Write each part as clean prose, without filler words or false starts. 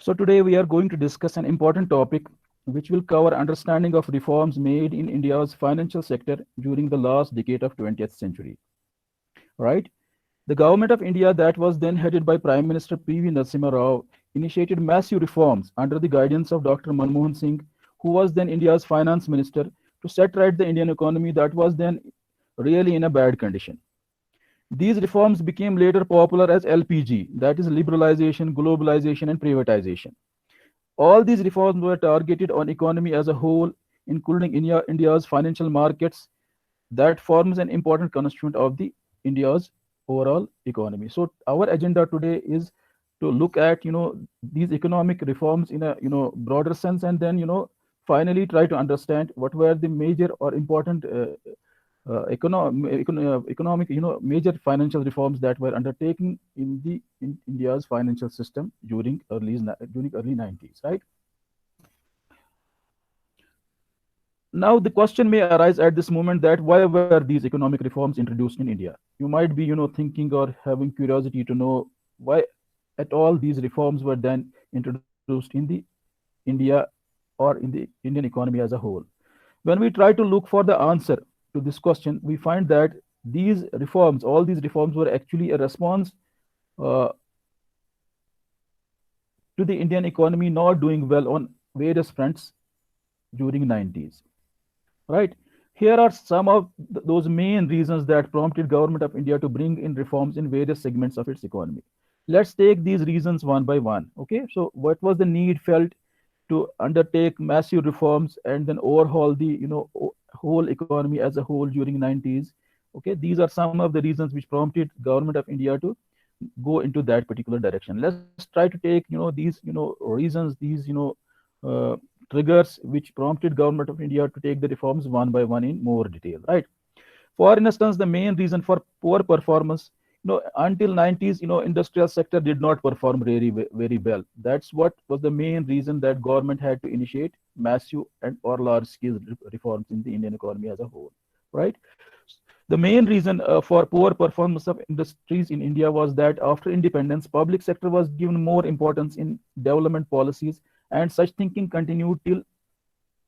So today we are going to discuss an important topic which will cover understanding of reforms made in India's financial sector during the last decade of 20th century. Right? The government of India that was then headed by Prime Minister P.V. Narasimha Rao initiated massive reforms under the guidance of Dr. Manmohan Singh, who was then India's finance minister, to set right the Indian economy that was then really in a bad condition. These reforms became later popular as LPG, that is liberalization, globalization, and privatization. All these reforms were targeted on economy as a whole, including India's financial markets that forms an important constituent of the India's overall economy. So our agenda today is to look at these economic reforms in a broader sense, and then finally try to understand what were the major or important economic major financial reforms that were undertaken in India's financial system during early 90s, right? Now the question may arise at this moment that why were these economic reforms introduced in India? You might be thinking or having curiosity to know why at all these reforms were then introduced in the India or in the Indian economy as a whole. When we try to look for the answer to this question, we find that all these reforms were actually a response uh, to the Indian economy not doing well on various fronts during 90s. Right? Here are some of those main reasons that prompted government of India to bring in reforms in various segments of its economy. Let's take these reasons one by one. Okay, so what was the need felt to undertake massive reforms and then overhaul the whole economy as a whole during 90s? Okay, these are some of the reasons which prompted government of India to go into that particular direction. Let's try to take these reasons, these uh, triggers which prompted government of India to take the reforms one by one in more detail, right? For instance, the main reason for poor performance, until 90s, industrial sector did not perform very well. That's what was the main reason that government had to initiate massive and or large scale reforms in the Indian economy as a whole, right? The main reason for poor performance of industries in India was that after independence, public sector was given more importance in development policies, and such thinking continued till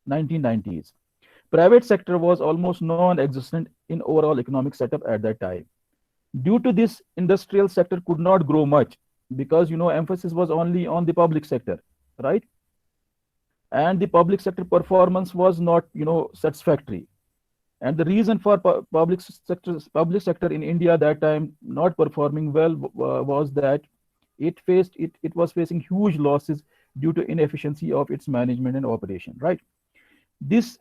1990s. Private sector was almost non-existent in overall economic setup at that time. Due to this, industrial sector could not grow much because emphasis was only on the public sector, right? And the public sector performance was not satisfactory. And the reason for public sector in India that time not performing well was that it was facing huge losses due to inefficiency of its management and operation, right? This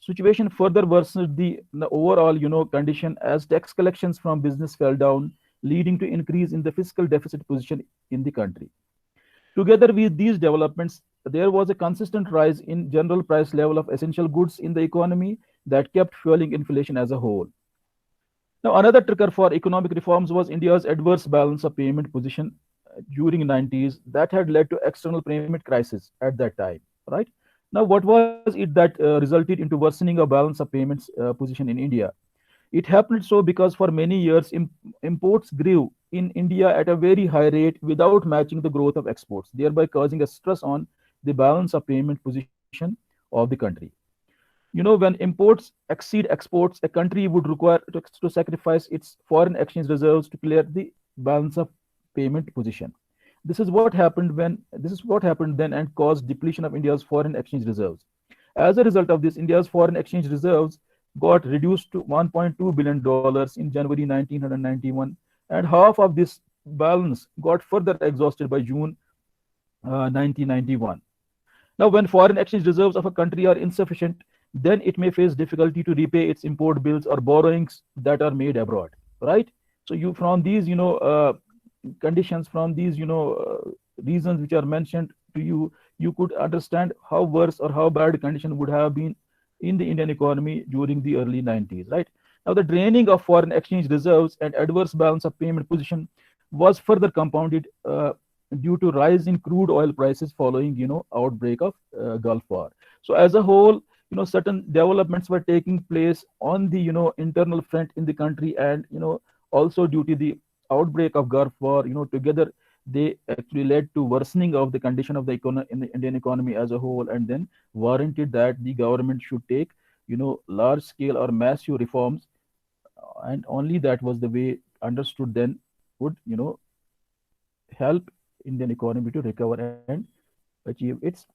situation further worsened the overall condition as tax collections from business fell down, leading to increase in the fiscal deficit position in the country. Together with these developments, there was a consistent rise in general price level of essential goods in the economy that kept fueling inflation as a whole. Now, another trigger for economic reforms was India's adverse balance of payment position during 90s that had led to external payment crisis at that time, right? Now, what was it that resulted into worsening of balance of payments position in India? It happened so because for many years imports grew in India at a very high rate without matching the growth of exports, thereby causing a stress on the balance of payment position of the country. When imports exceed exports, a country would require to sacrifice its foreign exchange reserves to clear the balance of payment position. This is what happened then and caused depletion of India's foreign exchange reserves. As a result of this, India's foreign exchange reserves got reduced to $1.2 billion in January 1991, and half of this balance got further exhausted by June 1991. Now, when foreign exchange reserves of a country are insufficient, then it may face difficulty to repay its import bills or borrowings that are made abroad, right? So, you from these, conditions, from these, reasons which are mentioned to you, you could understand how worse or how bad condition would have been in the Indian economy during the early 90s, right? Now, the draining of foreign exchange reserves and adverse balance of payment position was further compounded due to rise in crude oil prices following outbreak of Gulf War. So as a whole, certain developments were taking place on the internal front in the country, and also due to the outbreak of Gulf War, together they actually led to worsening of the condition of the in the Indian economy as a whole, and then warranted that the government should take, large scale or massive reforms, and only that was the way understood then would, help Indian economy to recover and achieve its,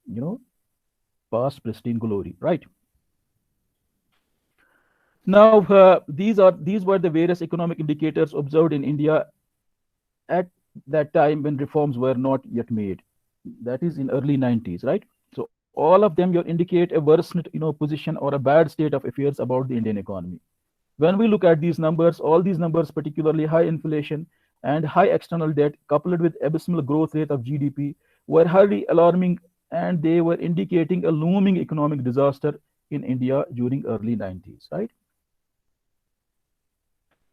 past pristine glory, right? Now, these were the various economic indicators observed in India at that time when reforms were not yet made. That is in early 90s, right? So all of them you indicate a worsened, position or a bad state of affairs about the Indian economy. When we look at these numbers, all these numbers, particularly high inflation and high external debt, coupled with abysmal growth rate of GDP, were highly alarming, and they were indicating a looming economic disaster in India during early 90s, right?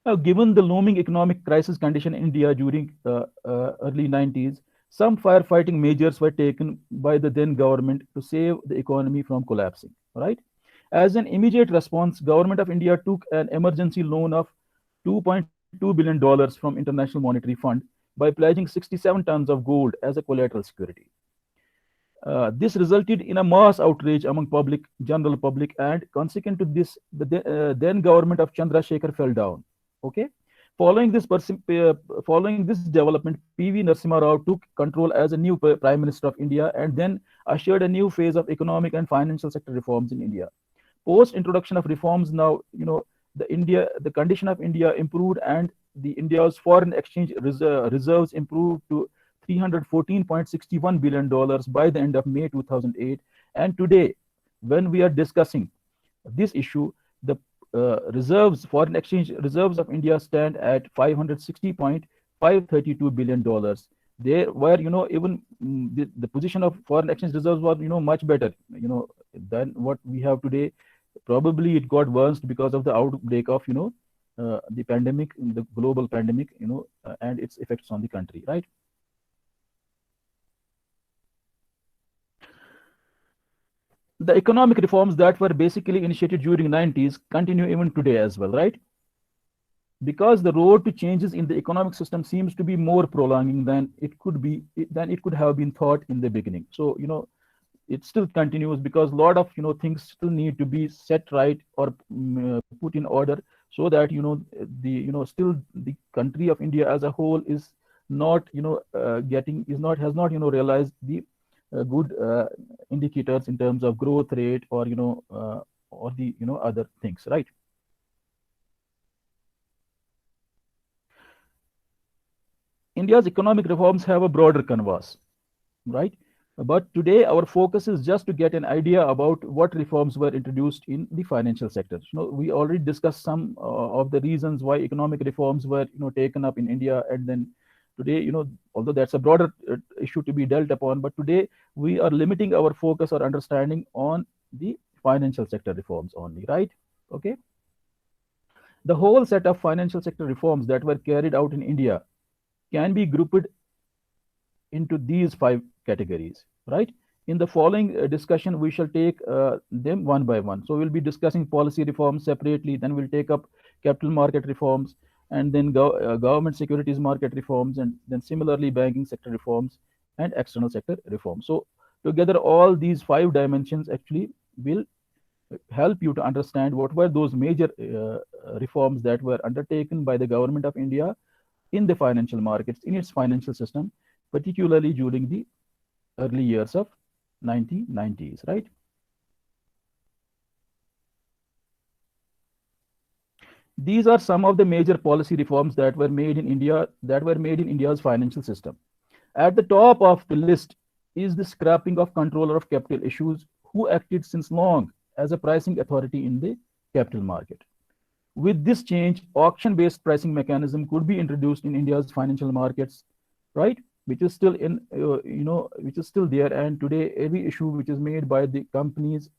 Now, given the looming economic crisis condition in India during the early 90s, some firefighting measures were taken by the then government to save the economy from collapsing. Right? As an immediate response, Government of India took an emergency loan of $2.2 billion from International Monetary Fund by pledging 67 tons of gold as a collateral security. This resulted in a mass outrage among general public, and consequent to this, the then government of Chandrasekhar fell down. Okay, following this following this development, P.V. Narasimha Rao took control as a new Prime Minister of India, and then ushered a new phase of economic and financial sector reforms in India. Post introduction of reforms, now the condition of India improved, and the India's foreign exchange reserves improved to $314.61 billion by the end of May 2008. And today, when we are discussing this issue, the foreign exchange reserves of India stand at $560.532 billion. There were, even the position of foreign exchange reserves was, much better, than what we have today. Probably it got worse because of the outbreak of, the pandemic, the global pandemic, and its effects on the country, right? The economic reforms that were basically initiated during 90s continue even today as well, right? Because the road to changes in the economic system seems to be more prolonging than it could have been thought in the beginning. So, it still continues because a lot of, things still need to be set right or put in order, so that, still the country of India as a whole is not, has not, realized the good indicators in terms of growth rate, or the, other things, right? India's economic reforms have a broader canvas, right? But today, our focus is just to get an idea about what reforms were introduced in the financial sector. We already discussed some of the reasons why economic reforms were, taken up in India, and then today, although that's a broader issue to be dealt upon, but today we are limiting our focus or understanding on the financial sector reforms only, right? Okay. The whole set of financial sector reforms that were carried out in India can be grouped into these five categories, right? In the following discussion, we shall take them one by one. So we'll be discussing policy reforms separately, then we'll take up capital market reforms, and then government securities market reforms, and then similarly banking sector reforms and external sector reforms. So together, all these five dimensions actually will help you to understand what were those major reforms that were undertaken by the government of India in the financial markets, in its financial system, particularly during the early years of 1990s, right? These are some of the major policy reforms that were made in India's financial system. At the top of the list is the scrapping of controller of capital issues, who acted since long as a pricing authority in the capital market. With this change, auction-based pricing mechanism could be introduced in India's financial markets, right? Which is still which is still there. And today, every issue which is made by the companies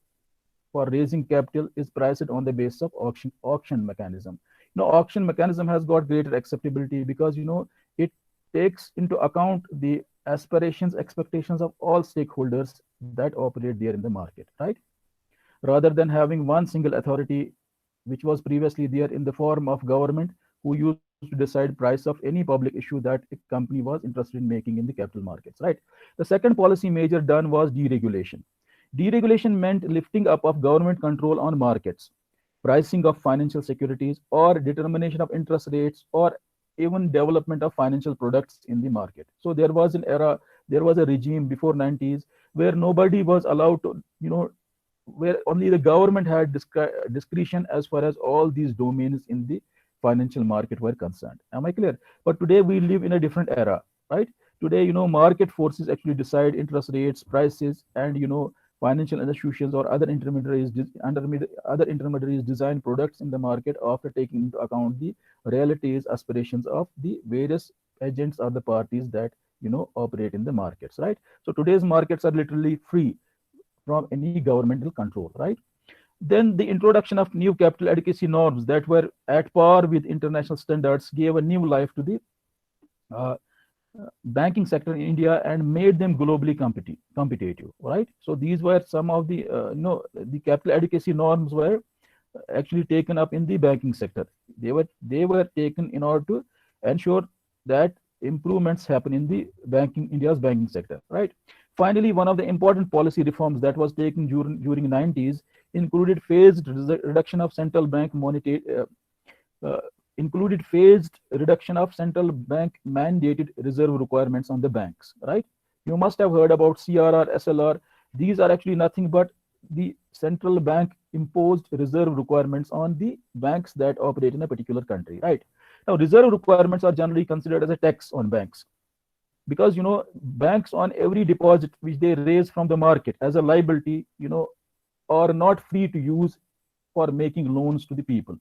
for raising capital is priced on the basis of auction mechanism. Auction mechanism has got greater acceptability because it takes into account the aspirations, expectations of all stakeholders that operate there in the market, right? Rather than having one single authority, which was previously there in the form of government, who used to to decide price of any public issue that a company was interested in making in the capital markets, right? The second policy measure done was deregulation. Deregulation meant lifting up of government control on markets, pricing of financial securities, or determination of interest rates, or even development of financial products in the market. So there was an era, there was a regime before 90s where nobody was allowed to, where only the government had discretion as far as all these domains in the financial market were concerned. Am I clear? But today we live in a different era, right? Today, market forces actually decide interest rates, prices, and financial institutions or other intermediaries design products in the market after taking into account the realities, aspirations of the various agents or the parties that operate in the markets, right? So today's markets are literally free from any governmental control, right? Then the introduction of new capital adequacy norms that were at par with international standards gave a new life to the uh, banking sector in India and made them globally competitive, right? So these were some of the, the capital adequacy norms were actually taken up in the banking sector. They were taken in order to ensure that improvements happen in the India's banking sector, right? Finally, one of the important policy reforms that was taken during 90s included phased reduction of central bank monetary uh, included phased reduction of central bank mandated reserve requirements on the banks, right? You must have heard about CRR, SLR. These are actually nothing but the central bank imposed reserve requirements on the banks that operate in a particular country, right? Now, reserve requirements are generally considered as a tax on banks because banks on every deposit which they raise from the market as a liability, are not free to use for making loans to the people.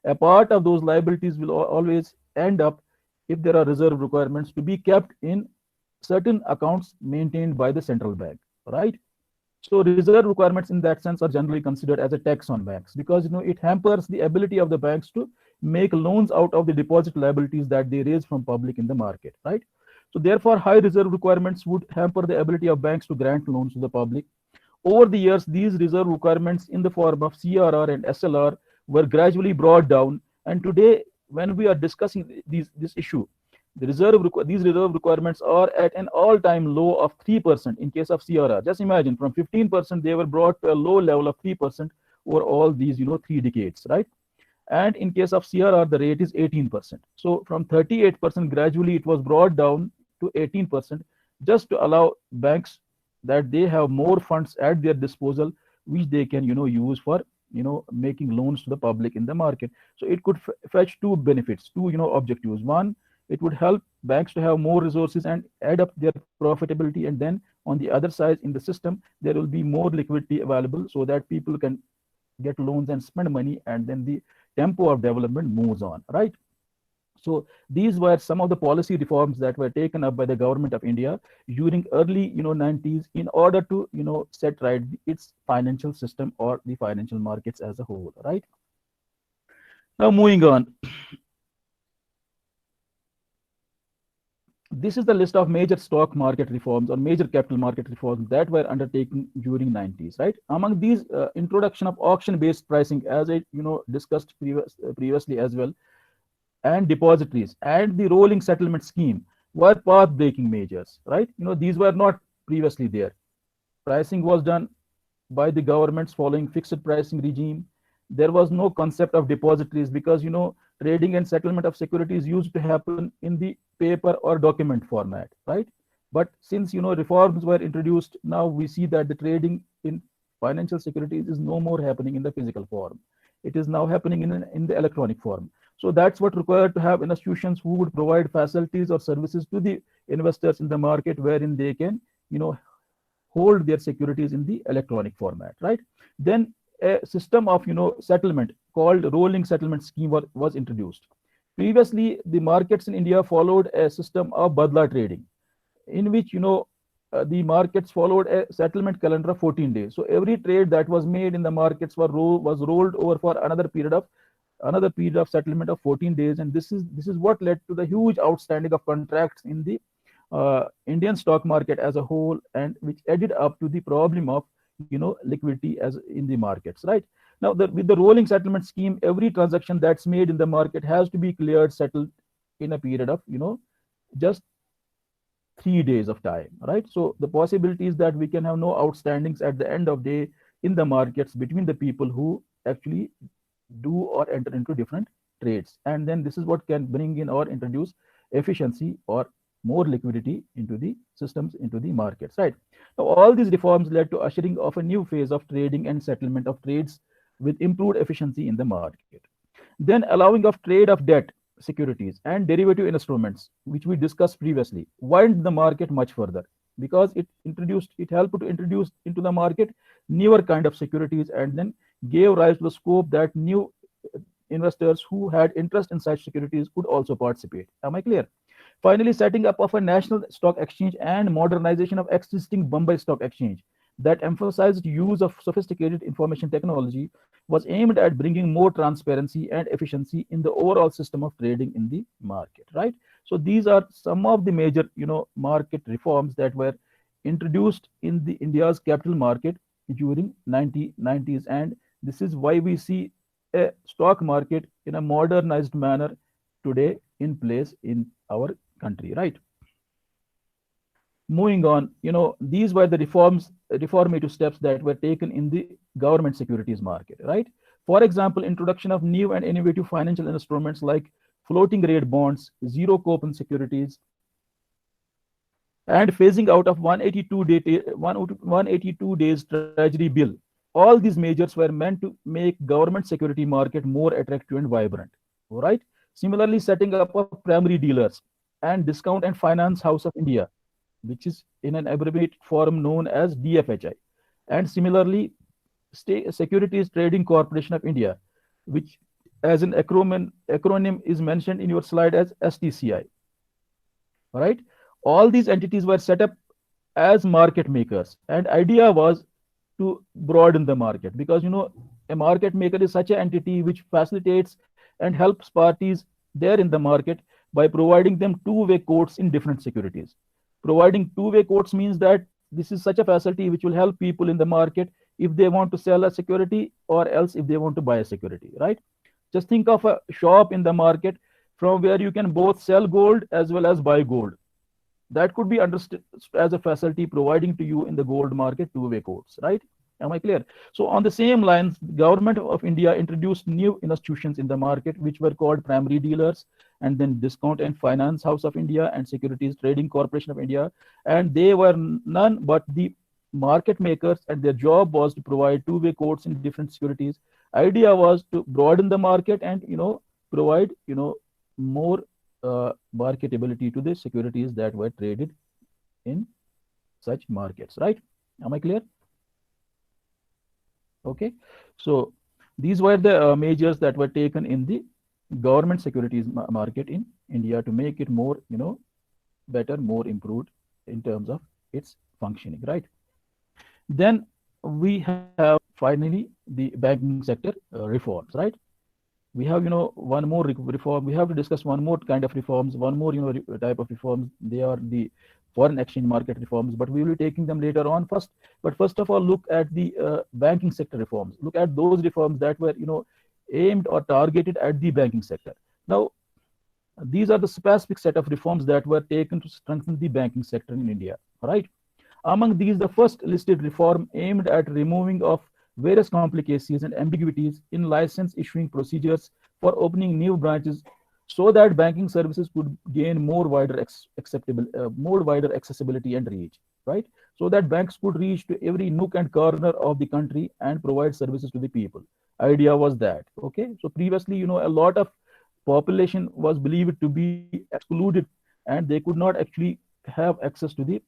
A part of those liabilities will always end up if there are reserve requirements to be kept in certain accounts maintained by the central bank, right? So reserve requirements in that sense are generally considered as a tax on banks because it hampers the ability of the banks to make loans out of the deposit liabilities that they raise from public in the market, right? So therefore, high reserve requirements would hamper the ability of banks to grant loans to the public. Over the years, these reserve requirements in the form of CRR and SLR were gradually brought down. And today, when we are discussing this issue, these reserve requirements are at an all-time low of 3% in case of CRR. Just imagine, from 15%, they were brought to a low level of 3% over all these, 3 decades, right? And in case of CRR, the rate is 18%. So from 38%, gradually it was brought down to 18%, just to allow banks that they have more funds at their disposal, which they can, use for, making loans to the public in the market. So it could fetch two benefits, two, objectives. One, it would help banks to have more resources and add up their profitability. And then on the other side, in the system, there will be more liquidity available so that people can get loans and spend money, and then the tempo of development moves on, right? So these were some of the policy reforms that were taken up by the government of India during early 90s in order to set right its financial system or the financial markets as a whole, right? Now moving on, this is the list of major stock market reforms or major capital market reforms that were undertaken during 90s, right? Among these, introduction of auction based pricing, as I discussed previously as well, and depositories and the rolling settlement scheme were path breaking measures, right? These were not previously there. Pricing was done by the governments following fixed pricing regime. There was no concept of depositories because trading and settlement of securities used to happen in the paper or document format, right? But since reforms were introduced, now we see that the trading in financial securities is no more happening in the physical form. It is now happening in the electronic form. So that's what required to have institutions who would provide facilities or services to the investors in the market, wherein they can hold their securities in the electronic format, right? Then a system of settlement called rolling settlement scheme was introduced. Previously, the markets in India followed a system of badla trading, in which the markets followed a settlement calendar of 14 days. So every trade that was made in the markets was rolled over for another period of settlement of 14 days, and this is what led to the huge outstanding of contracts in the Indian stock market as a whole, and which added up to the problem of liquidity as in the markets, right? Now, with the rolling settlement scheme, every transaction that's made in the market has to be cleared, settled in a period of, just 3 days of time, right? So the possibility is that we can have no outstandings at the end of day in the markets between the people who actually do or enter into different trades. And then this is what can bring in or introduce efficiency or more liquidity into the systems, into the markets, right? Now, all these reforms led to ushering of a new phase of trading and settlement of trades with improved efficiency in the market. Then allowing of trade of debt securities and derivative instruments, which we discussed previously, widened the market much further because it helped to introduce into the market newer kind of securities, and then gave rise to the scope that new investors who had interest in such securities could also participate. Am I clear? Finally, setting up of a national stock exchange and modernization of existing Bombay Stock Exchange that emphasized use of sophisticated information technology was aimed at bringing more transparency and efficiency in the overall system of trading in the market, right? So these are some of the major, market reforms that were introduced in the India's capital market during 1990s, and this is why we see a stock market in a modernized manner today in place in our country, right? Moving on, these were the reformative steps that were taken in the government securities market, right? For example, introduction of new and innovative financial instruments like floating rate bonds, zero coupon securities, and phasing out of 182 days treasury bill. All these measures were meant to make government security market more attractive and vibrant. All right. Similarly, setting up of primary dealers and Discount and Finance House of India, which is in an abbreviated form known as DFHI, and similarly, Securities Trading Corporation of India, which as an acronym is mentioned in your slide as STCI. All right. All these entities were set up as market makers, and idea was to broaden the market, because a market maker is such an entity which facilitates and helps parties there in the market by providing them two-way quotes in different securities. Providing two-way quotes means that this is such a facility which will help people in the market if they want to sell a security or else if they want to buy a security, right? Just think of a shop in the market from where you can both sell gold as well as buy gold. That could be understood as a facility providing to you in the gold market two-way quotes, right? Am I clear? So on the same lines, the government of India introduced new institutions in the market, which were called primary dealers, and then Discount and Finance House of India and Securities Trading Corporation of India. And they were none but the market makers, and their job was to provide two-way quotes in different securities. Idea was to broaden the market and provide more marketability to the securities that were traded in such markets, right? Am I clear? Okay. So these were the measures that were taken in the government securities market in India to make it more, better, more improved in terms of its functioning, right? Then we have finally the banking sector reforms, right? We have one more reform. We have to discuss one more kind of reforms, one more type of reforms. They are the foreign exchange market reforms, but we will be taking them later on. First of all, look at the banking sector reforms. Look at those reforms that were aimed or targeted at the banking sector. Now these are the specific set of reforms that were taken to strengthen the banking sector in India, right? Among these, the first listed reform aimed at removing of various complications and ambiguities in license issuing procedures for opening new branches, so that banking services could gain more wider accessibility and reach, right? So that banks could reach to every nook and corner of the country and provide services to the people. Idea was that, okay? So previously, a lot of population was believed to be excluded, and they could not actually have access to the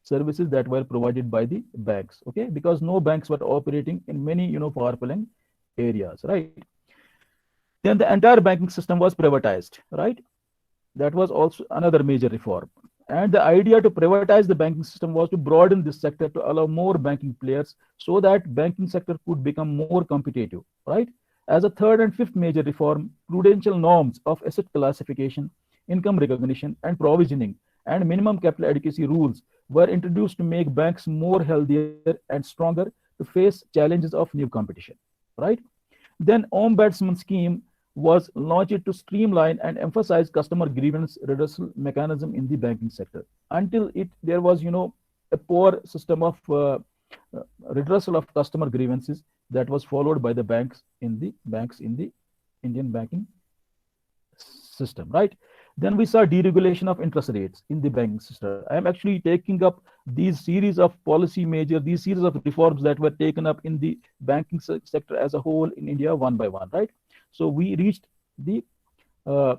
services that were provided by the banks, okay? Because no banks were operating in many far-flung areas, right? Then the entire banking system was privatized, right? That was also another major reform. And the idea to privatize the banking system was to broaden this sector to allow more banking players, so that banking sector could become more competitive, right? As a third and fifth major reform, prudential norms of asset classification, income recognition and provisioning, and minimum capital adequacy rules were introduced to make banks more healthier and stronger to face challenges of new competition, right? Then ombudsman scheme was launched to streamline and emphasize customer grievance redressal mechanism in the banking sector. Until it there was a poor system of redressal of customer grievances that was followed by the banks in the Indian banking system, right? Then we saw deregulation of interest rates in the banking system. I am actually taking up these series of these series of reforms that were taken up in the banking sector as a whole in India one by one, right? So we reached the uh,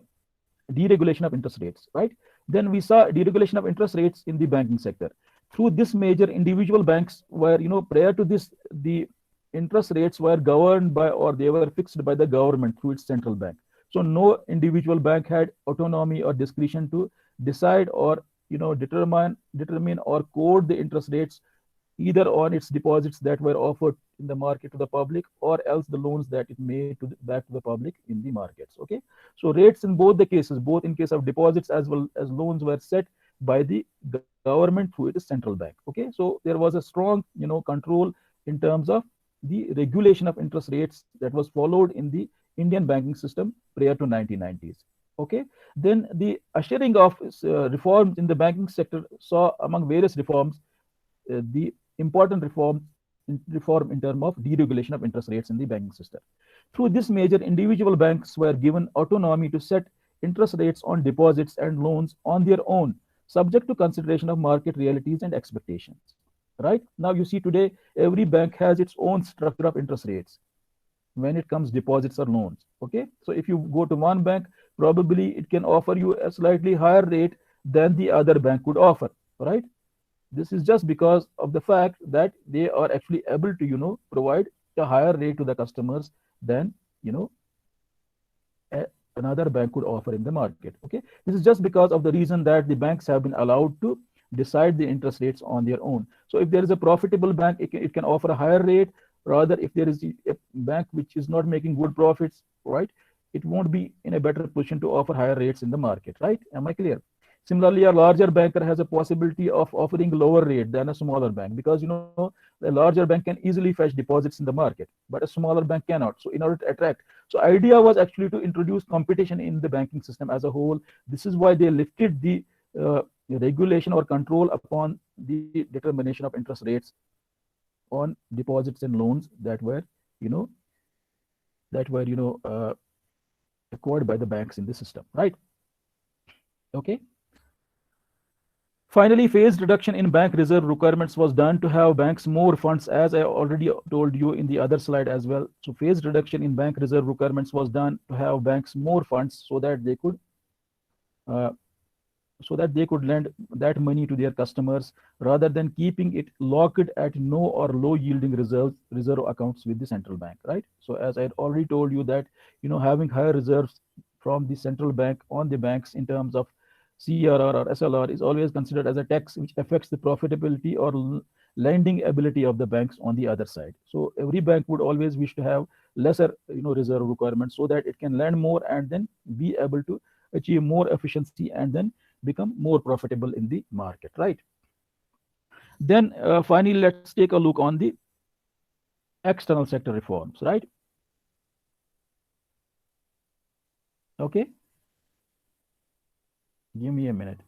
deregulation of interest rates, right? Then we saw deregulation of interest rates in the banking sector. Through this major individual banks were, prior to this, the interest rates were governed by or they were fixed by the government through its central bank. So no individual bank had autonomy or discretion to decide or determine or code the interest rates either on its deposits that were offered in the market to the public or else the loans that it made back to the public in the markets. Okay, so rates in both the cases, both in case of deposits as well as loans, were set by the government through its central bank. Okay, so there was a strong control in terms of the regulation of interest rates that was followed in the Indian banking system prior to 1990s. Okay, then the ushering of reforms in the banking sector saw among various reforms the important reform in terms of deregulation of interest rates in the banking system. Through this major, individual banks were given autonomy to set interest rates on deposits and loans on their own, subject to consideration of market realities and expectations. Right now, you see today every bank has its own structure of interest rates when it comes deposits or loans. Okay, so if you go to one bank, probably it can offer you a slightly higher rate than the other bank could offer. Right, this is just because of the fact that they are actually able to provide a higher rate to the customers than you know another bank could offer in the market. Okay, this is just because of the reason that the banks have been allowed to decide the interest rates on their own. So if there is a profitable bank, it can offer a higher rate. Rather, if there is a bank which is not making good profits, right, it won't be in a better position to offer higher rates in the market. Right, am I clear? Similarly, a larger banker has a possibility of offering lower rate than a smaller bank, because the larger bank can easily fetch deposits in the market, but a smaller bank cannot. So in order to attract, so idea was actually to introduce competition in the banking system as a whole. This is why they lifted the regulation or control upon the determination of interest rates on deposits and loans that were you know that were acquired by the banks in the system, right? Okay. Finally, phased reduction in bank reserve requirements was done to have banks more funds, as I already told you in the other slide as well. So phased reduction in bank reserve requirements was done to have banks more funds uh, so that they could lend that money to their customers rather than keeping it locked at no or low yielding reserve accounts with the central bank, right? So as I already told you that having higher reserves from the central bank on the banks in terms of CRR or SLR is always considered as a tax which affects the profitability or lending ability of the banks on the other side. So every bank would always wish to have lesser reserve requirements so that it can lend more and then be able to achieve more efficiency and then become more profitable in the market, right? Then finally, let's take a look on the external sector reforms, right? Okay, give me a minute.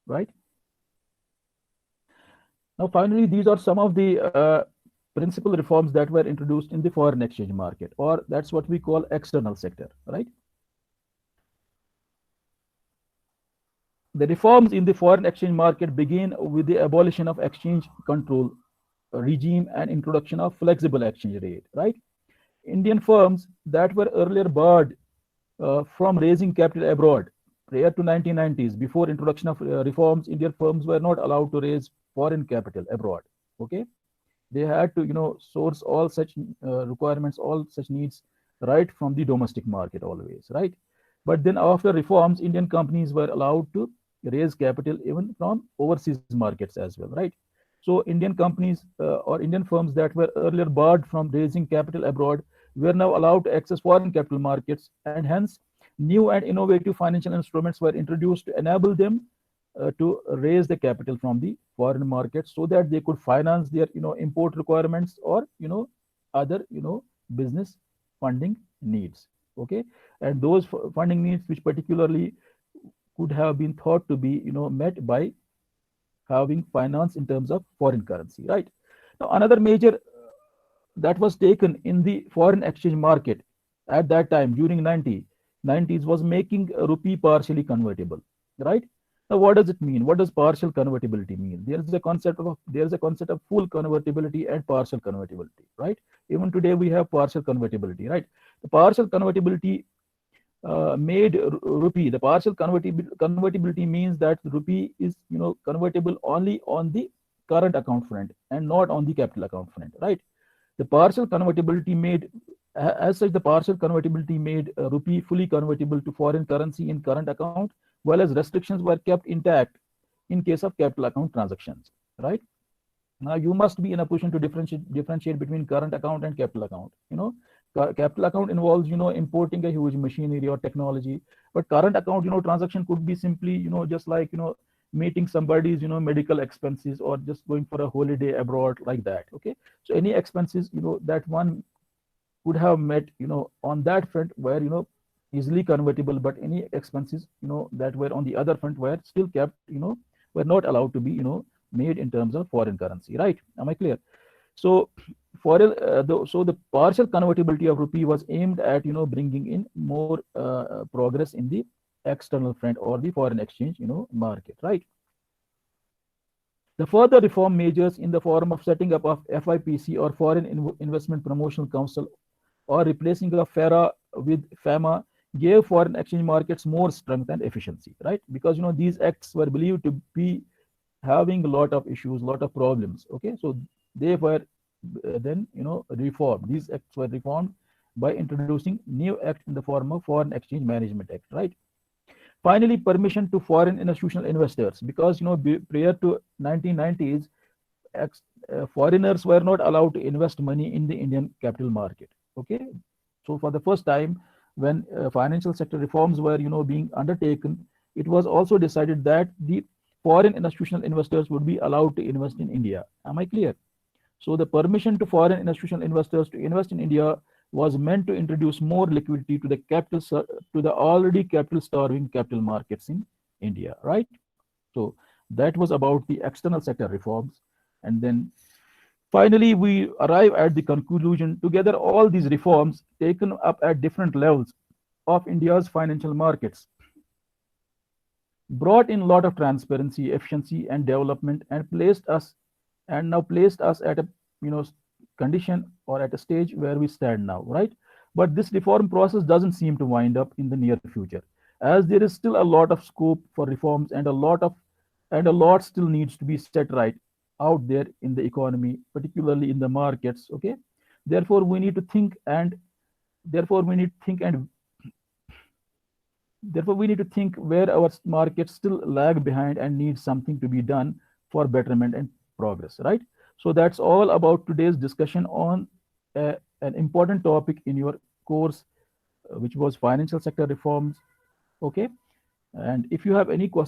Right now, finally, these are some of the principal reforms that were introduced in the foreign exchange market, or that's what we call external sector, right? The reforms in the foreign exchange market begin with the abolition of exchange control regime and introduction of flexible exchange rate, right? Indian firms that were earlier barred from raising capital abroad prior to 1990s, before introduction of reforms, Indian firms were not allowed to raise foreign capital abroad. Okay, they had to source all such requirements, all such needs right from the domestic market always, right? But then after reforms, Indian companies were allowed to raise capital even from overseas markets as well, right? So Indian companies or Indian firms that were earlier barred from raising capital abroad were now allowed to access foreign capital markets, and hence new and innovative financial instruments were introduced to enable them to raise the capital from the foreign market so that they could finance their import requirements or other business funding needs. Okay, and those funding needs which particularly could have been thought to be met by having finance in terms of foreign currency, right? Now another major that was taken in the foreign exchange market at that time during 90s was making a rupee partially convertible, right? Now what does it mean? What does partial convertibility mean? There is a concept of full convertibility and partial convertibility, right? Even today we have partial convertibility, right? The partial convertibility made rupee. The partial convertibility means that rupee is convertible only on the current account front and not on the capital account front, right? The partial convertibility made, as such, the partial convertibility made rupee fully convertible to foreign currency in current account, while as restrictions were kept intact in case of capital account transactions, right? Now you must be in a position to differentiate between current account and capital account. Capital account involves importing a huge machinery or technology, but current account transaction could be simply just like meeting somebody's medical expenses or just going for a holiday abroad, like that. Okay, so any expenses that one could have met on that front were easily convertible, but any expenses that were on the other front were still kept were not allowed to be made in terms of foreign currency, right? Am I clear? So the partial convertibility of rupee was aimed at bringing in more progress in the external front or the foreign exchange market, right? The further reform measures in the form of setting up of FIPC or Foreign Investment Promotional Council or replacing of FERA with FEMA gave foreign exchange markets more strength and efficiency, right? Because these acts were believed to be having a lot of issues, lot of problems. Okay, so they were then reformed. These acts were reformed by introducing new act in the form of Foreign Exchange Management Act, right? Finally, permission to foreign institutional investors, because prior to 1990s, foreigners were not allowed to invest money in the Indian capital market. Okay, so for the first time, when financial sector reforms were being undertaken, it was also decided that the foreign institutional investors would be allowed to invest in India. Am I clear? So the permission to foreign institutional investors to invest in India was meant to introduce more liquidity to the to the already capital starving capital markets in India, right? So that was about the external sector reforms. And then finally, we arrive at the conclusion. Together, all these reforms taken up at different levels of India's financial markets brought in a lot of transparency, efficiency, and development, and now placed us at a condition or at a stage where we stand now, right? But this reform process doesn't seem to wind up in the near future, as there is still a lot of scope for reforms and a lot still needs to be set right out there in the economy, particularly in the markets. Okay, therefore we need to think and therefore we need to think and therefore we need to think where our markets still lag behind and need something to be done for betterment and progress, right? So that's all about today's discussion on an important topic in your course, which was financial sector reforms. Okay, and if you have any questions